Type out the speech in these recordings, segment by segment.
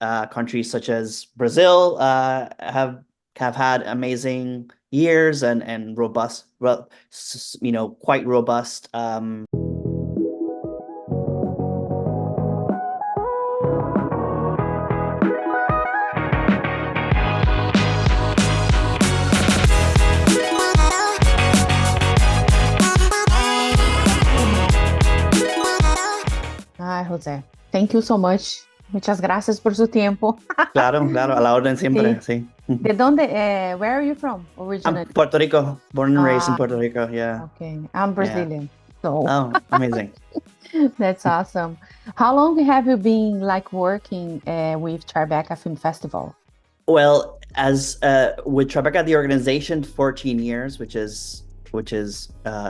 countries such as Brazil have had amazing years and robust, quite robust. Hi, José. Thank you so much. Muchas gracias por su tiempo. Claro, claro, a la orden siempre, Sí. sí. ¿De dónde? Where are you from I'm originally? Puerto Rico, born and raised in Ah, Puerto Rico. Yeah, okay. I'm yeah. Brazilian. So Oh, amazing. that's awesome. How long have you been like working with Tribeca Film Festival? Well, as with Tribeca, the organization, 14 years, which is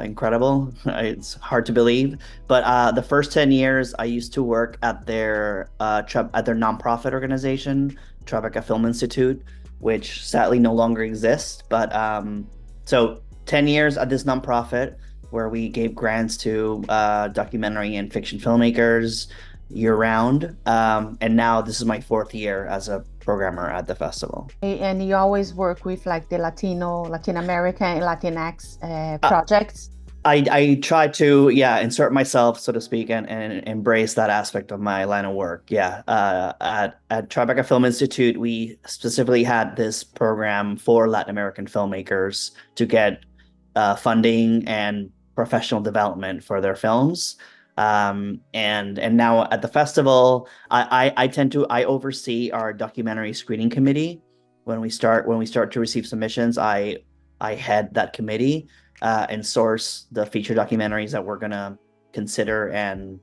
incredible. It's hard to believe, but the first 10 years, I used to work at their nonprofit organization, Tribeca Film Institute, which sadly no longer exists. But so 10 years at this nonprofit where we gave grants to documentary and fiction filmmakers year round. And now this is my fourth year as a programmer at the festival. And you always work with like the Latin American, and Latinx Uh, projects. I try to, yeah, insert myself, so to speak, and embrace that aspect of my line of work. Yeah. At Tribeca Film Institute, we specifically had this program for Latin American filmmakers to get funding and professional development for their films. And now at the festival, I oversee our documentary screening committee. When we start to receive submissions, I head that committee and source the feature documentaries that we're gonna consider and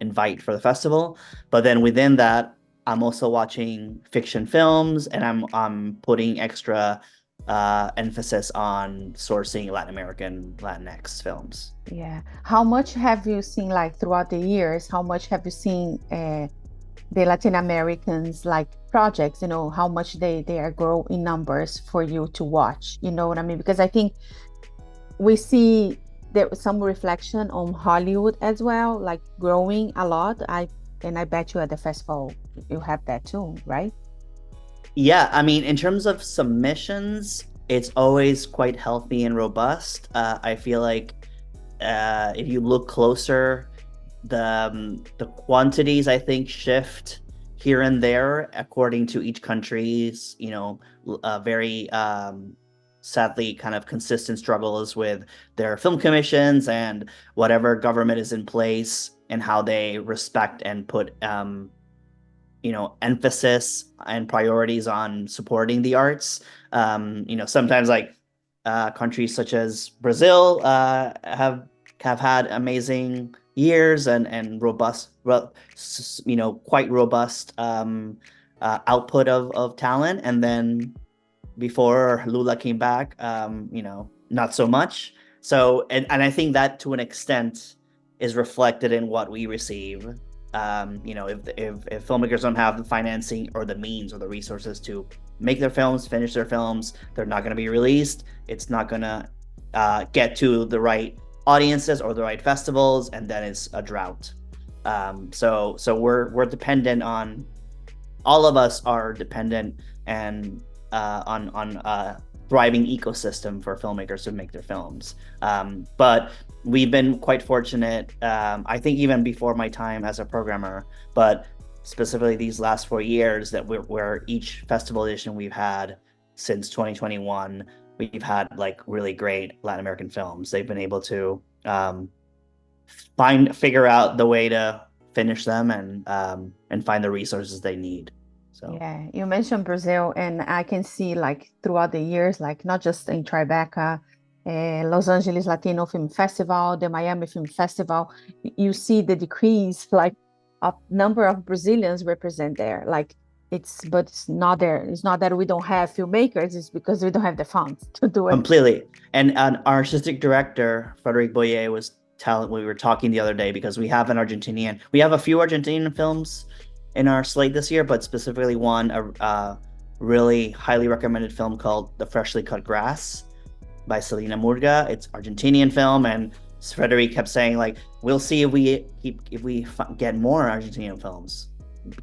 invite for the festival. But then within that, I'm also watching fiction films, and I'm putting extra emphasis on sourcing Latin American Latinx films. Yeah. How much have you seen like throughout the years? How much have you seen the Latin Americans like projects? You know, how much they are grow in numbers for you to watch. You know what I mean? Because I think we see there was some reflection on Hollywood as well, like growing a lot. I bet you at the festival you have that too, right? Yeah, I mean, in terms of submissions, it's always quite healthy and robust. I feel like if you look closer, the quantities I think shift here and there according to each country's, very sadly kind of consistent struggles with their film commissions and whatever government is in place and how they respect and put emphasis and priorities on supporting the arts. Sometimes like countries such as Brazil have had amazing years and robust, quite robust output of talent. And then before Lula came back, not so much. So, and I think that to an extent is reflected in what we receive. If filmmakers don't have the financing or the means or the resources to make their films, finish their films, they're not going to be released. It's not going to get to the right audiences or the right festivals, and then it's a drought. So we're dependent on, all of us are dependent and on a thriving ecosystem for filmmakers to make their films. But we've been quite fortunate, I think even before my time as a programmer, but specifically these last 4 years, that where each festival edition we've had since 2021, we've had like really great Latin American films. They've been able to figure out the way to finish them and find the resources they need. So Yeah, you mentioned Brazil, and I can see like throughout the years, like not just in Tribeca, Los Angeles Latino Film Festival, the Miami Film Festival, you see the decrease like of number of Brazilians represent there. Like but it's not there. It's not that we don't have filmmakers, it's because we don't have the funds to do it. completely. And our artistic director, Frederic Boyer, was telling, we were talking the other day, because we have a few Argentinian films in our slate this year, but specifically one, a really highly recommended film called The Freshly Cut Grass by Selena Murga. It's Argentinian film, and Frederic kept saying like, we'll see if we get more Argentinian films.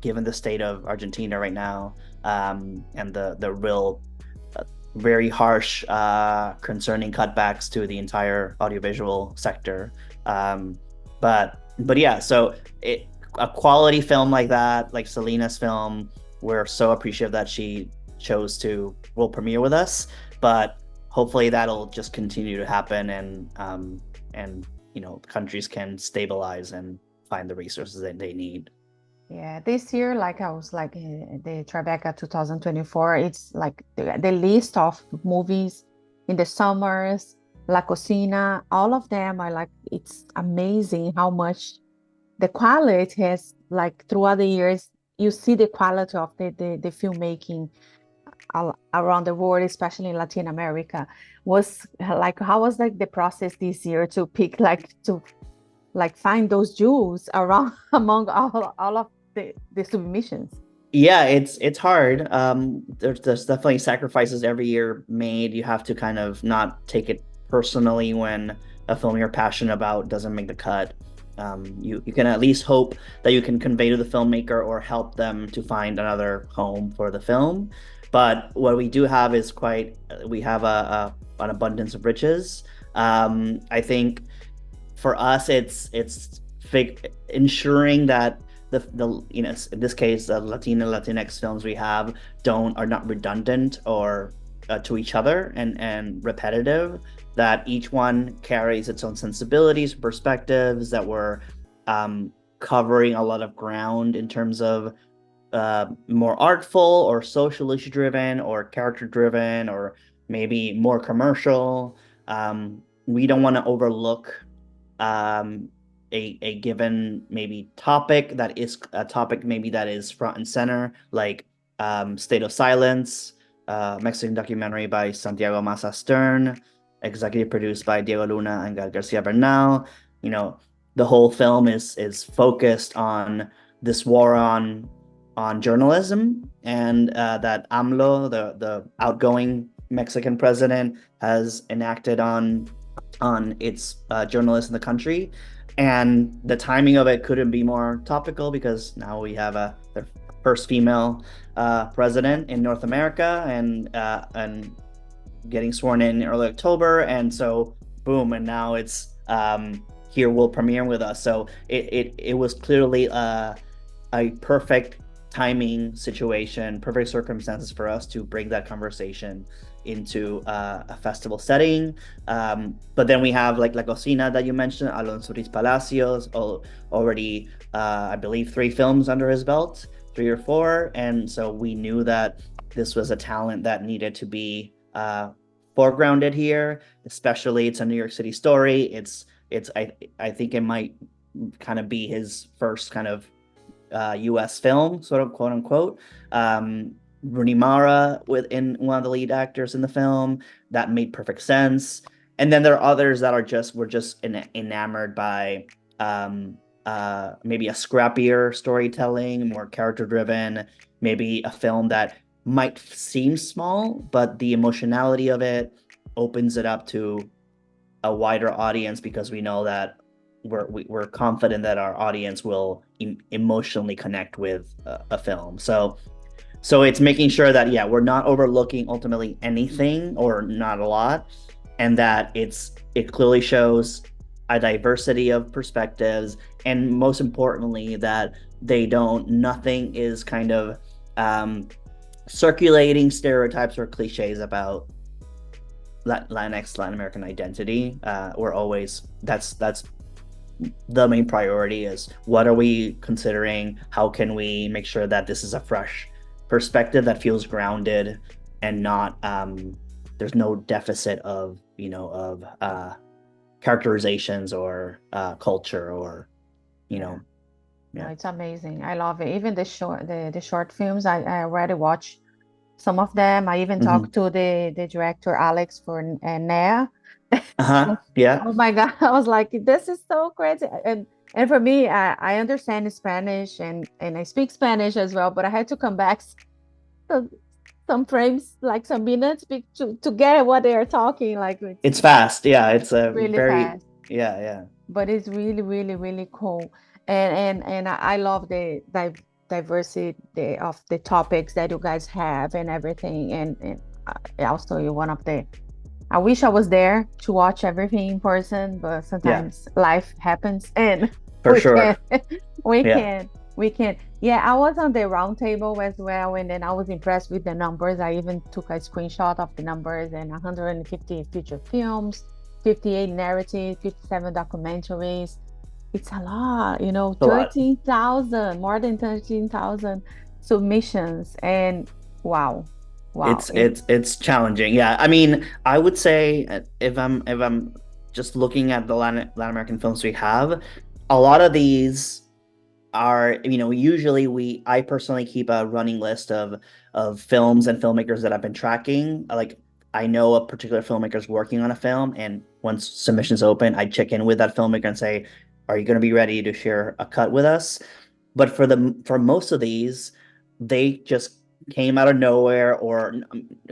given the state of Argentina right now, and the real very harsh, concerning cutbacks to the entire audiovisual sector. But yeah, so a quality film like that, like Selena's film, we're so appreciative that she chose to world premiere with us. But hopefully that'll just continue to happen, and countries can stabilize and find the resources that they need. Yeah, this year, like I was like the Tribeca 2024, it's like the list of movies in the summers, La Cocina, all of them are like, it's amazing how much the quality has, like throughout the years, you see the quality of the filmmaking around the world, especially in Latin America. Was like, how was like the process this year to pick, like to like find those jewels around among all of the submissions? Yeah, it's hard. There's definitely sacrifices every year made. You have to kind of not take it personally when a film you're passionate about doesn't make the cut. You can at least hope that you can convey to the filmmaker or help them to find another home for the film. But what we do have is we have an abundance of riches. I think for us, it's ensuring that the in this case the Latinx films we have don't are not redundant or to each other and repetitive. That each one carries its own sensibilities, perspectives, that we're covering a lot of ground in terms of more artful or social issue driven or character driven or maybe more commercial. We don't want to overlook um, a given maybe topic that is a topic maybe that is front and center, like State of Silence, Mexican documentary by Santiago Massa Stern, executive produced by Diego Luna and Gal Garcia Bernal. You know, the whole film is focused on this war on journalism, and that AMLO, the outgoing Mexican president, has enacted on its journalists in the country. And the timing of it couldn't be more topical because now we have the first female president in North America, and getting sworn in early October. And so boom, and now it's here will premiere with us. So it was clearly a perfect timing situation, perfect circumstances for us to bring that conversation into a festival setting. But then we have like La Cocina that you mentioned, Alonso Ruiz Palacios, already, I believe, 3 films under his belt, 3 or 4. And so we knew that this was a talent that needed to be foregrounded here, especially it's a New York City story. I think it might kind of be his first kind of US film, sort of, quote unquote. Rooney Mara within one of the lead actors in the film. That made perfect sense. And then there are others that were just enamored by maybe a scrappier storytelling, more character driven, maybe a film that might seem small, but the emotionality of it opens it up to a wider audience, because we know that we're confident that our audience will emotionally connect with a film. So it's making sure that, yeah, we're not overlooking ultimately anything, or not a lot, and that it clearly shows a diversity of perspectives, and most importantly that nothing is kind of circulating stereotypes or cliches about Latinx, Latin American identity. We're always that's the main priority is, what are we considering? How can we make sure that this is a fresh perspective that feels grounded and not there's no deficit of characterizations or culture or Yeah. No, yeah. it's amazing. I love it. Even the short films, I already watched some of them. I even Mm-hmm. talked to the director Alex for Nea. Uh-huh. Yeah. Oh my God. I was like, this is so crazy. And for me, I understand Spanish and I speak Spanish as well, but I had to come back some, some frames, like some minutes to get what they are talking. Like It's fast. Yeah, it's a really very fast, yeah, yeah. but it's really, really, really cool. And I love the diversity of the topics that you guys have and everything. And also you're one of the, I wish I was there to watch everything in person, but Yeah, sometimes life happens and for we can sure. we Yeah. can we can. Yeah, I was on the round table as well, and then I was impressed with the numbers. I even took a screenshot of the numbers, and 150 feature films, 58 narratives, 57 documentaries. It's a lot, A lot. 13,000, more than 13,000 submissions. And wow, wow. It's challenging. Yeah. I mean, I would say if I'm just looking at the Latin American films we have, a lot of these are, usually I personally keep a running list of films and filmmakers that I've been tracking. Like, I know a particular filmmaker's working on a film, and once submissions open, I check in with that filmmaker and say, are you going to be ready to share a cut with us? But for most of these, they just came out of nowhere, or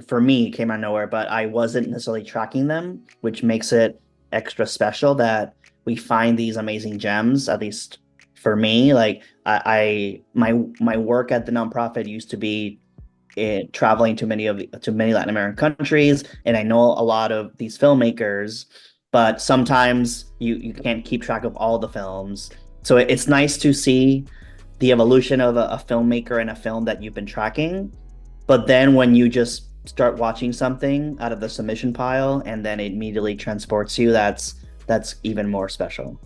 for me, came out of nowhere, but I wasn't necessarily tracking them, which makes it extra special that we find these amazing gems, at least for me. Like, my work at the nonprofit used to be traveling to many Latin American countries, and I know a lot of these filmmakers, but sometimes you can't keep track of all the films. So it's nice to see the evolution of a filmmaker and a film that you've been tracking. But then when you just start watching something out of the submission pile and then it immediately transports you, that's even more special.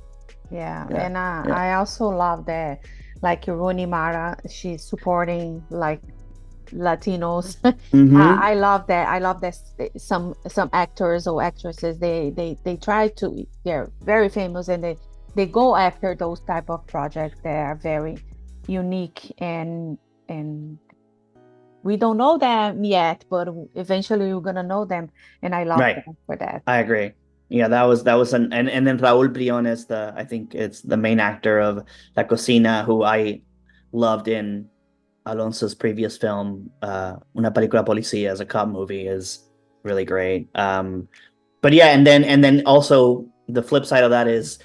Yeah, Yeah. and Yeah. I also love that, like Rooney Mara, she's supporting like Latinos. Mm-hmm. I love that. I love that some actors or actresses, they try to, they're very famous, and they go after those type of projects that are very unique, and we don't know them yet, but eventually we're gonna know them, and I love Right. them for that. I agree. Yeah, that was and then Raúl Briones, I think it's the main actor of La Cocina, who I loved in Alonso's previous film, Una película policía, as a cop movie, is really great. But yeah, and then also the flip side of that is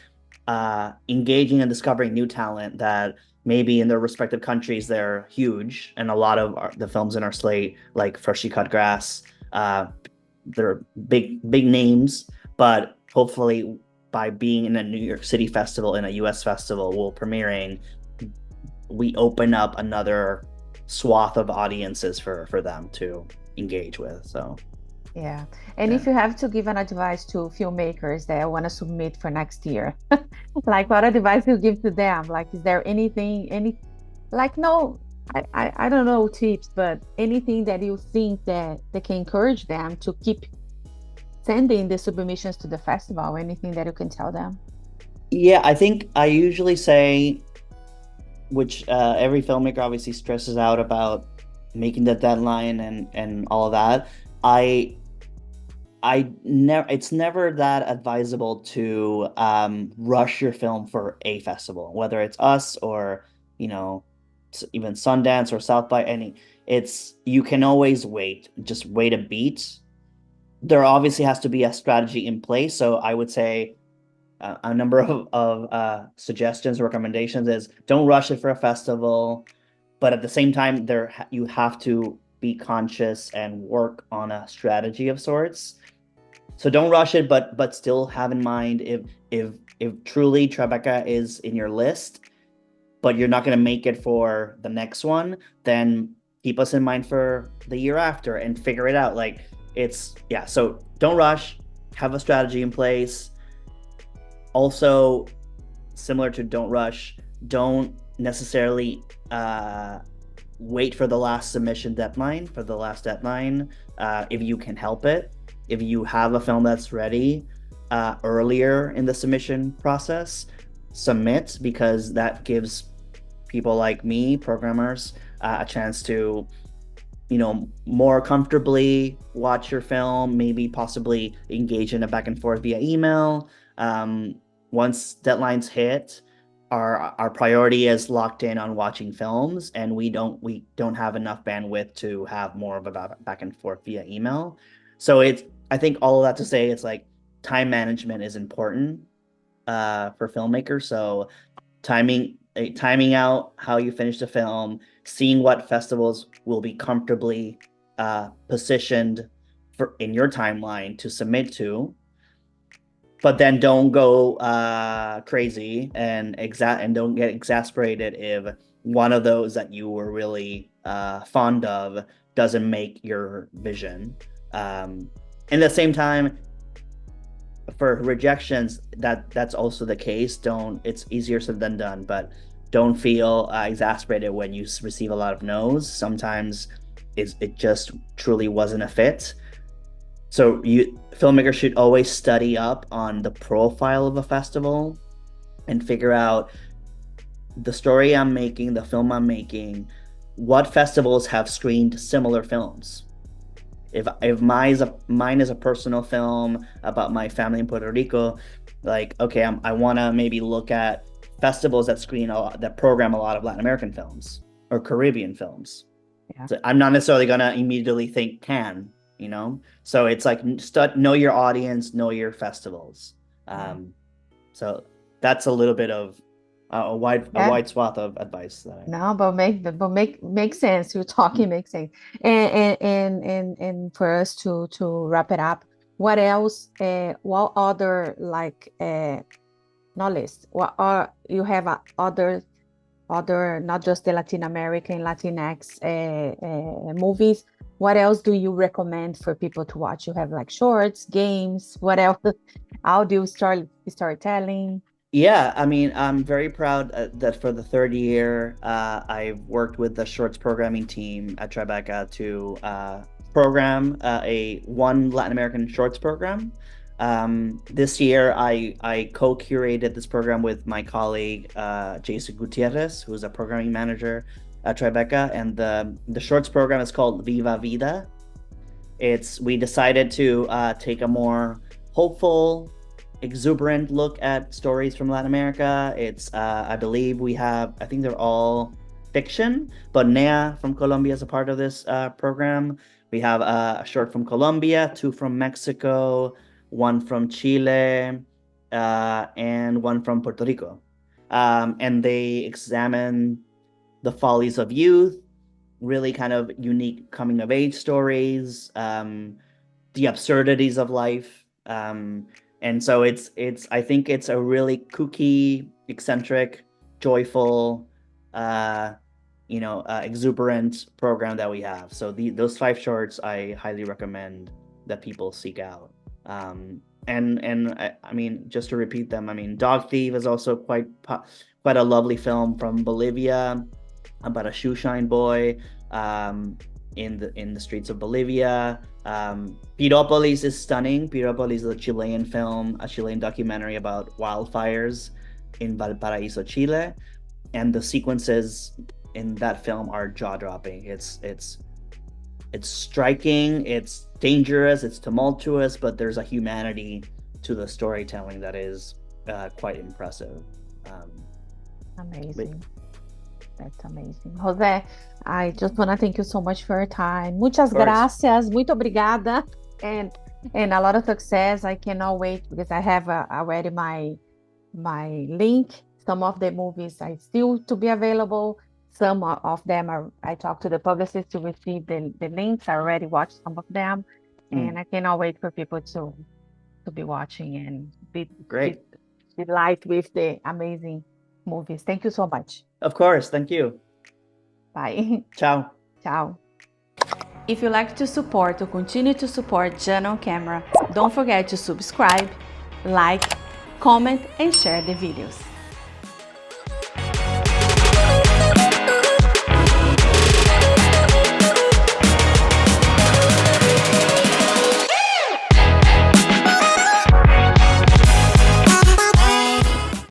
engaging and discovering new talent that maybe in their respective countries they're huge, and a lot of the films in our slate, like Freshly Cut Grass, they're big names, but hopefully by being in a New York City festival, in a US festival, we'll premiering, we open up another swath of audiences for them to engage with. So Yeah. And yeah. if you have to give an advice to filmmakers that want to submit for next year, like what advice you give to them? Like, is there anything, like, no, I don't know tips, but anything that you think that they can encourage them to keep sending the submissions to the festival, anything that you can tell them? Yeah, I think I usually say, which every filmmaker obviously stresses out about making the deadline and all of that. I I never It's never that advisable to rush your film for a festival, whether it's us or, you know, even Sundance or South by any. It's You can always wait, just wait a beat. There obviously has to be a strategy in place. So I would say a number of suggestions, recommendations is, don't rush it for a festival, but at the same time, you have to be conscious and work on a strategy of sorts. So don't rush it, but still have in mind, if truly Tribeca is in your list, but you're not going to make it for the next one, then keep us in mind for the year after and figure it out. Like, yeah. So don't rush. Have a strategy in place. Also, similar to don't rush, don't necessarily wait for the last submission deadline, for the last deadline, if you can help it. If you have a film that's ready earlier in the submission process, submit, because that gives people like me, programmers, a chance to, more comfortably watch your film, maybe possibly engage in a back and forth via email. Once deadlines hit, our priority is locked in on watching films, and we don't have enough bandwidth to have more of a back and forth via email. So I think all of that to say, it's like time management is important for filmmakers. So timing timing out how you finish the film, seeing what festivals will be comfortably positioned in your timeline to submit to, but then don't go crazy and don't get exasperated if one of those that you were really fond of doesn't make your vision. In the same time, for rejections, that's also the case. It's easier said than done, but don't feel exasperated when you receive a lot of no's. Sometimes it just truly wasn't a fit. So filmmakers should always study up on the profile of a festival and figure out the story I'm making, the film I'm making, what festivals have screened similar films. If mine is a personal film about my family in Puerto Rico, like, okay, I want to maybe look at festivals that program a lot of Latin American films or Caribbean films. Yeah. So I'm not necessarily gonna immediately think Cannes, So it's like know your audience, know your festivals. So that's a little bit of a wide swath of advice that No, but make sense. You're talking makes sense. And for us to wrap it up, what else? What other like not list? What are you have other not just the Latin American Latinx movies? What else do you recommend for people to watch? You have like shorts, games, what else? Audio storytelling. Yeah, I mean, I'm very proud that for the third year, I've worked with the shorts programming team at Tribeca to program one Latin American shorts program. This year, I co-curated this program with my colleague Jason Gutierrez, who's a programming manager at Tribeca, and the shorts program is called Viva Vida. We decided to take a more hopeful, exuberant look at stories from Latin America. I believe I think they're all fiction, but Nea from Colombia is a part of this program. We have a short from Colombia, 2 from Mexico, 1 from Chile, and 1 from Puerto Rico. And they examine the follies of youth, really kind of unique coming of age stories, the absurdities of life. And so I think it's a really kooky, eccentric, joyful, exuberant program that we have. So those 5 shorts I highly recommend that people seek out. And I mean, just to repeat them, I mean, Dog Thief is also quite a lovely film from Bolivia about a shoeshine boy in the streets of Bolivia. Piropolis is stunning. Piropolis is a Chilean film, a Chilean documentary about wildfires in Valparaíso, Chile, and the sequences in that film are jaw-dropping. It's striking, it's dangerous, it's tumultuous, but there's a humanity to the storytelling that is quite impressive. Amazing. That's amazing. Jose, I just want to thank you so much for your time. Muchas gracias. Muito obrigada. And a lot of success. I cannot wait because I have already my link. Some of the movies are still to be available. Some of them I talked to the publicist to receive the links. I already watched some of them. And I cannot wait for people to be watching and be delighted with the amazing movies. Thank you so much. Of course. Thank you. Bye. Ciao. Ciao. If you like to support or continue to support Jana on Camera, don't forget to subscribe, like, comment, and share the videos.